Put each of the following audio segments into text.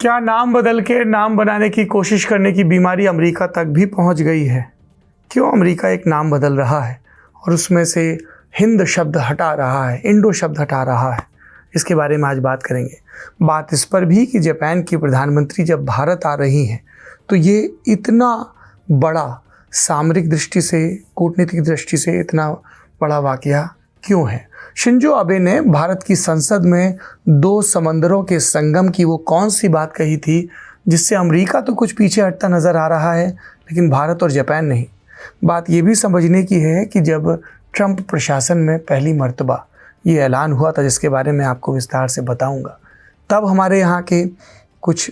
क्या नाम बदल के नाम बनाने की कोशिश करने की बीमारी अमेरिका तक भी पहुंच गई है? क्यों अमेरिका एक नाम बदल रहा है और उसमें से हिंद शब्द हटा रहा है, इंडो शब्द हटा रहा है? इसके बारे में आज बात करेंगे। बात इस पर भी कि जापान की प्रधानमंत्री जब भारत आ रही हैं तो ये इतना बड़ा सामरिक दृष्टि से, कूटनीतिक दृष्टि से इतना बड़ा वाकया क्यों है? शिंजो अबे ने भारत की संसद में दो समंदरों के संगम की वो कौन सी बात कही थी जिससे अमेरिका तो कुछ पीछे हटता नज़र आ रहा है लेकिन भारत और जापान नहीं। बात ये भी समझने की है कि जब ट्रंप प्रशासन में पहली मर्तबा ये ऐलान हुआ था, जिसके बारे में आपको विस्तार से बताऊंगा, तब हमारे यहाँ के कुछ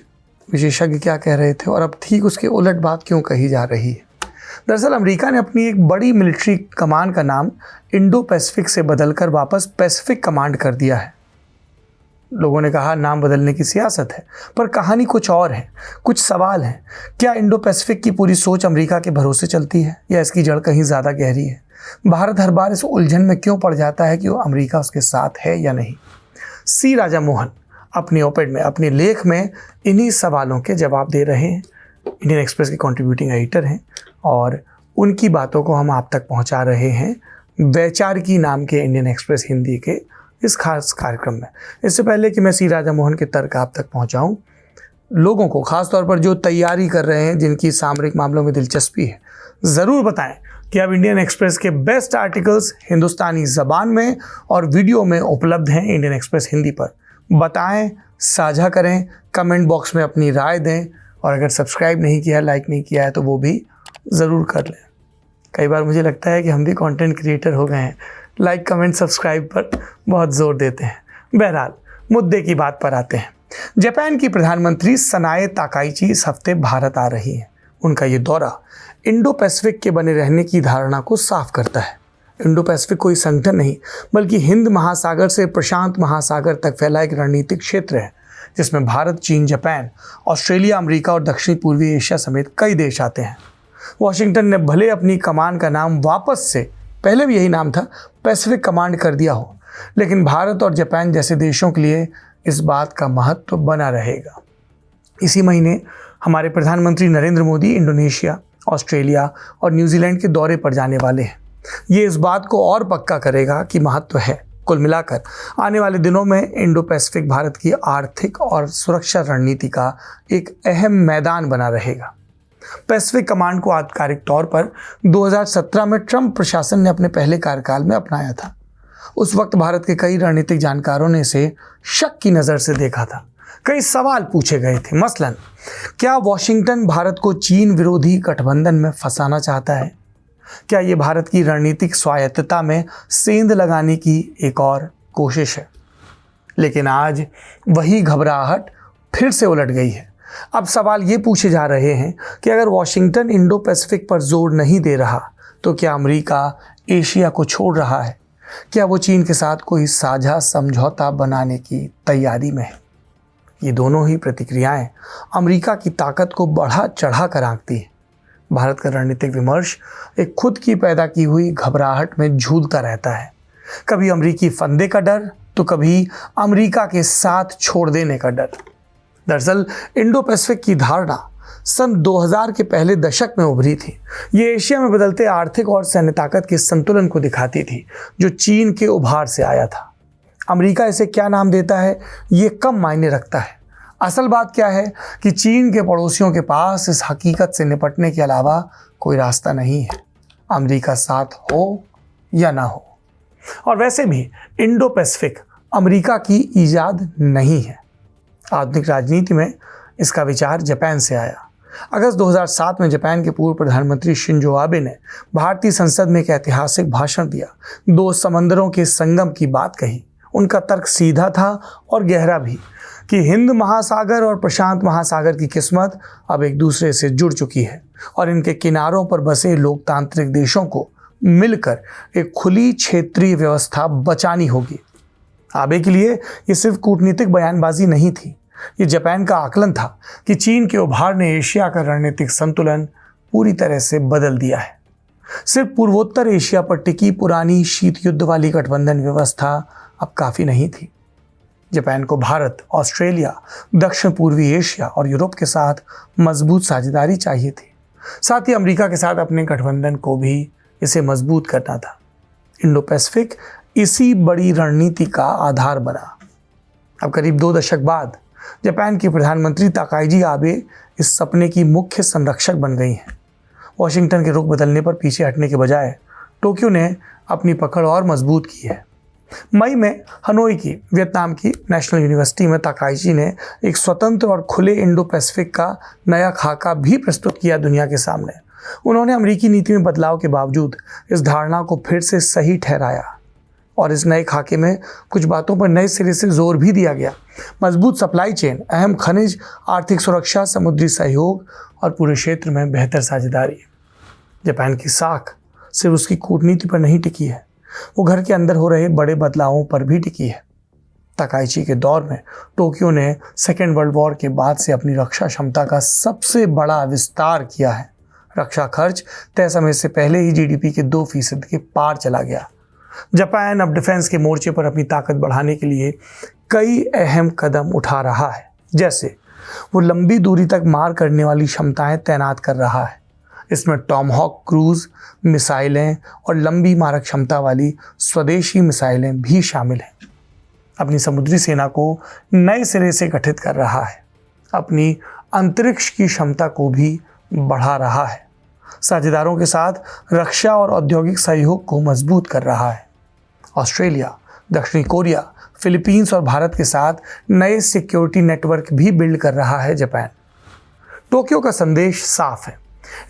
विशेषज्ञ क्या कह रहे थे और अब ठीक उसके उलट बात क्यों कही जा रही है। दरअसल अमेरिका ने अपनी एक बड़ी मिलिट्री कमान का नाम इंडो पैसिफिक से बदलकर वापस पैसिफिक कमांड कर दिया है। लोगों ने कहा नाम बदलने की सियासत है, पर कहानी कुछ और है। कुछ सवाल हैं। क्या इंडो पैसिफिक की पूरी सोच अमेरिका के भरोसे चलती है या इसकी जड़ कहीं ज़्यादा गहरी है? भारत हर बार इस उलझन में क्यों पड़ जाता है कि वो अमेरिका उसके साथ है या नहीं? सी राजा मोहन अपनी ओपेड में, अपने लेख में इन्हीं सवालों के जवाब दे रहे हैं। इंडियन एक्सप्रेस के कंट्रीब्यूटिंग एडिटर हैं और उनकी बातों को हम आप तक पहुंचा रहे हैं वैचारिकी नाम के इंडियन एक्सप्रेस हिंदी के इस खास कार्यक्रम में। इससे पहले कि मैं सी राजा मोहन के तर्क आप तक पहुंचाऊं, लोगों को खास तौर पर जो तैयारी कर रहे हैं, जिनकी सामरिक मामलों में दिलचस्पी है, ज़रूर बताएं कि अब इंडियन एक्सप्रेस के बेस्ट आर्टिकल्स हिंदुस्तानी ज़बान में और वीडियो में उपलब्ध हैं इंडियन एक्सप्रेस हिंदी पर। बताएं, साझा करें, कमेंट बॉक्स में अपनी राय दें और अगर सब्सक्राइब नहीं किया, लाइक नहीं किया है तो वो भी ज़रूर कर लें। कई बार मुझे लगता है कि हम भी कंटेंट क्रिएटर हो गए हैं, लाइक कमेंट सब्सक्राइब पर बहुत ज़ोर देते हैं। बहरहाल मुद्दे की बात पर आते हैं। जापान की प्रधानमंत्री सनाए ताकाइची इस हफ्ते भारत आ रही हैं। उनका ये दौरा इंडो पैसिफिक के बने रहने की धारणा को साफ करता है। इंडो पैसिफिक कोई संगठन नहीं बल्कि हिंद महासागर से प्रशांत महासागर तक फैला एक रणनीतिक क्षेत्र है जिसमें भारत, चीन, जापान, ऑस्ट्रेलिया, अमेरिका और दक्षिण पूर्वी एशिया समेत कई देश आते हैं। वाशिंगटन ने भले अपनी कमान का नाम वापस से, पहले भी यही नाम था, पैसिफिक कमांड कर दिया हो, लेकिन भारत और जापान जैसे देशों के लिए इस बात का महत्व बना रहेगा। इसी महीने हमारे प्रधानमंत्री नरेंद्र मोदी इंडोनेशिया, ऑस्ट्रेलिया और न्यूजीलैंड के दौरे पर जाने वाले हैं। ये इस बात को और पक्का करेगा कि महत्व है। कुल मिलाकर आने वाले दिनों में इंडो पैसिफिक भारत की आर्थिक और सुरक्षा रणनीति का एक अहम मैदान बना रहेगा। पैसिफिक कमांड को आधिकारिक तौर पर 2017 में ट्रंप प्रशासन ने अपने पहले कार्यकाल में अपनाया था। उस वक्त भारत के कई रणनीतिक जानकारों ने इसे शक की नज़र से देखा था। कई सवाल पूछे गए थे। मसलन, क्या वॉशिंगटन भारत को चीन विरोधी गठबंधन में फंसाना चाहता है? क्या ये भारत की रणनीतिक स्वायत्तता में सेंध लगाने की एक और कोशिश है? लेकिन आज वही घबराहट फिर से उलट गई है। अब सवाल ये पूछे जा रहे हैं कि अगर वॉशिंगटन इंडो पैसिफिक पर जोर नहीं दे रहा तो क्या अमेरिका एशिया को छोड़ रहा है? क्या वो चीन के साथ कोई साझा समझौता बनाने की तैयारी में है? ये दोनों ही प्रतिक्रियाएं अमेरिका की ताकत को बढ़ा चढ़ा कर आंकती हैं। भारत का रणनीतिक विमर्श एक खुद की पैदा की हुई घबराहट में झूलता रहता है। कभी अमेरिकी फंदे का डर तो कभी अमेरिका के साथ छोड़ देने का डर। दरअसल इंडो पैसिफिक की धारणा सन 2000 के पहले दशक में उभरी थी। ये एशिया में बदलते आर्थिक और सैन्य ताकत के संतुलन को दिखाती थी जो चीन के उभार से आया था। अमेरिका इसे क्या नाम देता है ये कम मायने रखता है। असल बात क्या है कि चीन के पड़ोसियों के पास इस हकीकत से निपटने के अलावा कोई रास्ता नहीं है, अमेरिका साथ हो या ना हो। और वैसे भी इंडो पैसिफिक अमेरिका की ईजाद नहीं है। आधुनिक राजनीति में इसका विचार जापान से आया। अगस्त 2007 में जापान के पूर्व प्रधानमंत्री शिंजो आबे ने भारतीय संसद में एक ऐतिहासिक भाषण दिया। दो समंदरों के संगम की बात कही। उनका तर्क सीधा था और गहरा भी कि हिंद महासागर और प्रशांत महासागर की किस्मत अब एक दूसरे से जुड़ चुकी है और इनके किनारों पर बसे लोकतांत्रिक देशों को मिलकर एक खुली क्षेत्रीय व्यवस्था बचानी होगी। आबे के लिए ये सिर्फ कूटनीतिक बयानबाजी नहीं थी, ये जापान का आकलन था कि चीन के उभार ने एशिया का रणनीतिक संतुलन पूरी तरह से बदल दिया है। सिर्फ पूर्वोत्तर एशिया पर टिकी पुरानी शीत युद्ध वाली गठबंधन व्यवस्था अब काफ़ी नहीं थी। जापान को भारत, ऑस्ट्रेलिया, दक्षिण पूर्वी एशिया और यूरोप के साथ मजबूत साझेदारी चाहिए थी। साथ ही अमेरिका के साथ अपने गठबंधन को भी इसे मजबूत करना था। इंडो पैसिफिक इसी बड़ी रणनीति का आधार बना। अब करीब 2 दशक बाद जापान की प्रधानमंत्री ताकाइजी आबे इस सपने की मुख्य संरक्षक बन गई हैं। वॉशिंगटन के रुख बदलने पर पीछे हटने के बजाय टोक्यो ने अपनी पकड़ और मजबूत की है। मई में हनोई की वियतनाम की नेशनल यूनिवर्सिटी में ताकाइजी ने एक स्वतंत्र और खुले इंडो पैसिफिक का नया खाका भी प्रस्तुत किया दुनिया के सामने। उन्होंने अमेरिकी नीति में बदलाव के बावजूद इस धारणा को फिर से सही ठहराया और इस नए खाके में कुछ बातों पर नए सिरे से जोर भी दिया गया। मजबूत सप्लाई चेन, अहम खनिज, आर्थिक सुरक्षा, समुद्री सहयोग और पूरे क्षेत्र में बेहतर साझेदारी। जापान की साख सिर्फ उसकी कूटनीति पर नहीं टिकी है, वो घर के अंदर हो रहे बड़े बदलावों पर भी टिकी है। ताकाइची के दौर में टोक्यो ने सेकेंड वर्ल्ड वॉर के बाद से अपनी रक्षा क्षमता का सबसे बड़ा विस्तार किया है। रक्षा खर्च तय समय से पहले ही जीडीपी के 2% के पार चला गया। जापान अब डिफेंस के मोर्चे पर अपनी ताकत बढ़ाने के लिए कई अहम कदम उठा रहा है। जैसे वो लंबी दूरी तक मार करने वाली क्षमताएं तैनात कर रहा है। इसमें टॉमहॉक क्रूज मिसाइलें और लंबी मारक क्षमता वाली स्वदेशी मिसाइलें भी शामिल हैं। अपनी समुद्री सेना को नए सिरे से गठित कर रहा है। अपनी अंतरिक्ष की क्षमता को भी बढ़ा रहा है। साझेदारों के साथ रक्षा और औद्योगिक सहयोग को मजबूत कर रहा है। ऑस्ट्रेलिया, दक्षिणी कोरिया, फिलीपींस और भारत के साथ नए सिक्योरिटी नेटवर्क भी बिल्ड कर रहा है जापान। टोक्यो का संदेश साफ है।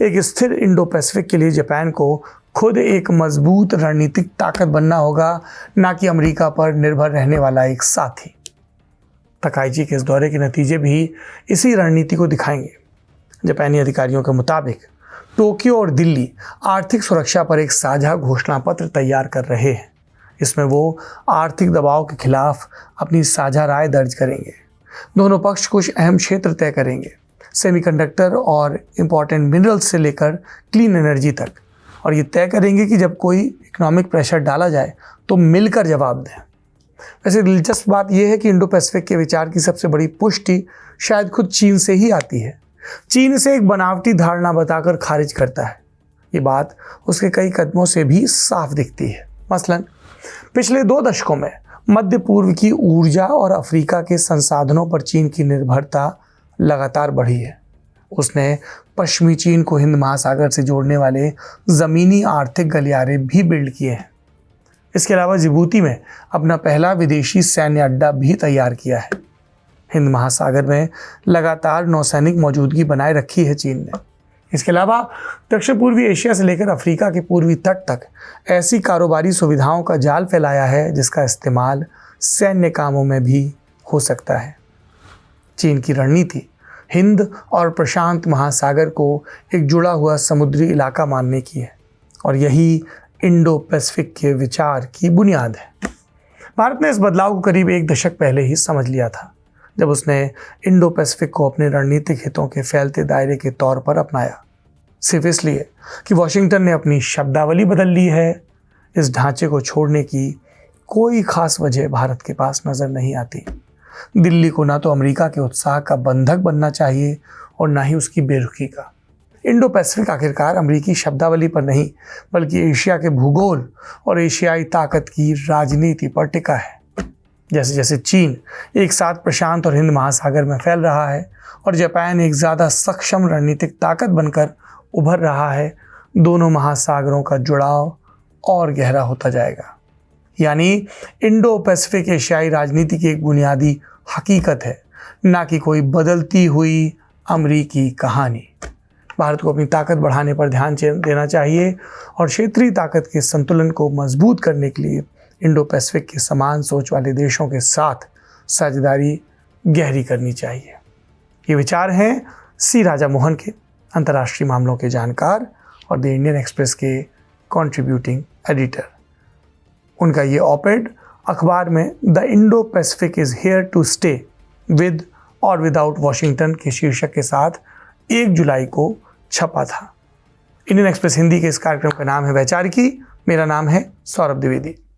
एक स्थिर इंडो पैसिफिक के लिए जापान को खुद एक मजबूत रणनीतिक ताकत बनना होगा, ना कि अमेरिका पर निर्भर रहने वाला एक साथी। ताकाइची के इस दौरे के नतीजे भी इसी रणनीति को दिखाएंगे। जापानी अधिकारियों के मुताबिक टोक्यो और दिल्ली आर्थिक सुरक्षा पर एक साझा घोषणा पत्र तैयार कर रहे हैं। इसमें वो आर्थिक दबाव के खिलाफ अपनी साझा राय दर्ज करेंगे। दोनों पक्ष कुछ अहम क्षेत्र तय करेंगे, सेमीकंडक्टर और इम्पॉर्टेंट मिनरल्स से लेकर क्लीन एनर्जी तक, और ये तय करेंगे कि जब कोई इकोनॉमिक प्रेशर डाला जाए तो मिलकर जवाब दें। वैसे दिलचस्प बात यह है कि इंडो पैसिफिक के विचार की सबसे बड़ी पुष्टि शायद खुद चीन से ही आती है। चीन इसे एक बनावटी धारणा बताकर खारिज करता है। ये बात उसके कई कदमों से भी साफ दिखती है। मसलन पिछले 2 दशकों में मध्य पूर्व की ऊर्जा और अफ्रीका के संसाधनों पर चीन की निर्भरता लगातार बढ़ी है। उसने पश्चिमी चीन को हिंद महासागर से जोड़ने वाले ज़मीनी आर्थिक गलियारे भी बिल्ड किए हैं। इसके अलावा जिबूती में अपना पहला विदेशी सैन्य अड्डा भी तैयार किया है। हिंद महासागर में लगातार नौसैनिक मौजूदगी बनाए रखी है चीन ने। इसके अलावा दक्षिण पूर्वी एशिया से लेकर अफ्रीका के पूर्वी तट तक ऐसी कारोबारी सुविधाओं का जाल फैलाया है जिसका इस्तेमाल सैन्य कामों में भी हो सकता है। चीन की रणनीति हिंद और प्रशांत महासागर को एक जुड़ा हुआ समुद्री इलाका मानने की है, और यही इंडो पैसिफिक के विचार की बुनियाद है। भारत ने इस बदलाव को करीब 1 दशक पहले ही समझ लिया था, जब उसने इंडो पैसिफिक को अपने रणनीतिक हितों के फैलते दायरे के तौर पर अपनाया। सिर्फ इसलिए कि वॉशिंगटन ने अपनी शब्दावली बदल ली है, इस ढांचे को छोड़ने की कोई खास वजह भारत के पास नज़र नहीं आती। दिल्ली को ना तो अमेरिका के उत्साह का बंधक बनना चाहिए और ना ही उसकी बेरुखी का। इंडो पैसिफिक आखिरकार अमेरिकी शब्दावली पर नहीं, बल्कि एशिया के भूगोल और एशियाई ताकत की राजनीति पर टिका है। जैसे जैसे चीन एक साथ प्रशांत और हिंद महासागर में फैल रहा है और जापान एक ज़्यादा सक्षम रणनीतिक ताकत बनकर उभर रहा है, दोनों महासागरों का जुड़ाव और गहरा होता जाएगा। यानी इंडो पैसिफिक एशियाई राजनीति की एक बुनियादी हकीकत है, ना कि कोई बदलती हुई अमरीकी कहानी। भारत को अपनी ताकत बढ़ाने पर ध्यान देना चाहिए और क्षेत्रीय ताकत के संतुलन को मजबूत करने के लिए इंडो पैसिफिक के समान सोच वाले देशों के साथ साझेदारी गहरी करनी चाहिए। ये विचार हैं सी राजा मोहन के, अंतर्राष्ट्रीय मामलों के जानकार और द इंडियन एक्सप्रेस के कंट्रीब्यूटिंग एडिटर। उनका ये ऑपेड अखबार में the Indo Pacific is here to stay with और विदाउट वॉशिंगटन के शीर्षक के साथ 1 जुलाई को छपा था। इंडियन एक्सप्रेस हिंदी के इस कार्यक्रम का नाम है वैचारिकी। मेरा नाम है सौरभ द्विवेदी।